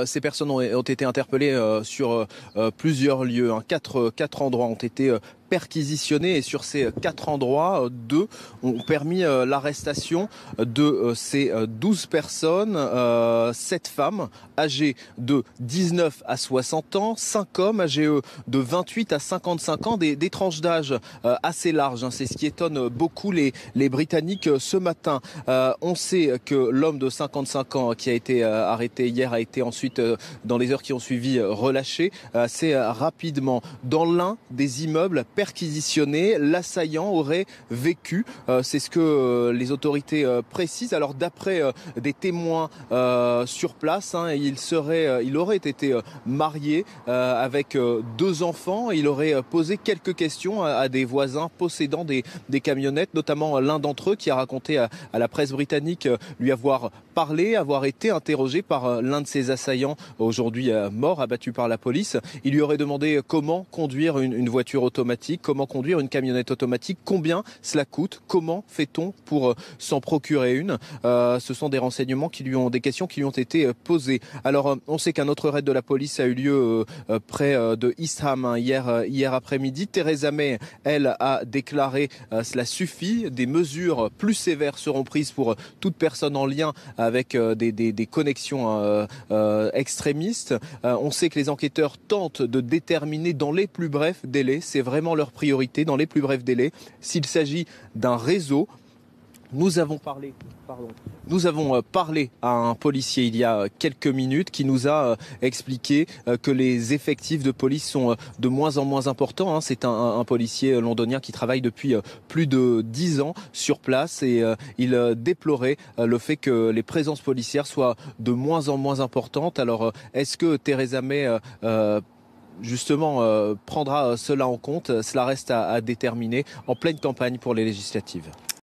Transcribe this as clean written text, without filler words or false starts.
Ces personnes ont été interpellées sur plusieurs lieux. Quatre endroits ont été perquisitionnés et sur ces 4 endroits, 2 ont permis l'arrestation de ces 12 personnes, 7 femmes âgées de 19 à 60 ans, 5 hommes âgés de 28 à 55 ans, des tranches d'âge assez larges. C'est ce qui étonne beaucoup les Britanniques ce matin. On sait que l'homme de 55 ans qui a été arrêté hier a été ensuite, dans les heures qui ont suivi, relâché assez rapidement. Dans l'un des immeubles perquisitionné, l'assaillant aurait vécu. C'est ce que les autorités précisent. Alors d'après des témoins sur place, il aurait été marié avec 2 enfants. Il aurait posé quelques questions à des voisins possédant des camionnettes, notamment l'un d'entre eux qui a raconté à la presse britannique lui avoir parlé, avoir été interrogé par l'un de ses assaillants, aujourd'hui mort, abattu par la police. Il lui aurait demandé comment conduire une voiture automatique, comment conduire une camionnette automatique, combien cela coûte, comment fait-on pour s'en procurer une. Ce sont des renseignements des questions qui lui ont été posées. Alors on sait qu'un autre raid de la police a eu lieu près de East Ham hier après-midi. Theresa May, elle, a déclaré cela suffit, des mesures plus sévères seront prises pour toute personne en lien avec des connexions extrémistes. On sait que les enquêteurs tentent de déterminer dans les plus brefs délais, c'est vraiment leur priorité, dans les plus brefs délais, s'il s'agit d'un réseau. Nous avons parlé à un policier il y a quelques minutes qui nous a expliqué que les effectifs de police sont de moins en moins importants. C'est un policier londonien qui travaille depuis plus de 10 ans sur place et il déplorait le fait que les présences policières soient de moins en moins importantes. Alors est-ce que Theresa May prendra cela en compte? Cela reste à déterminer en pleine campagne pour les législatives.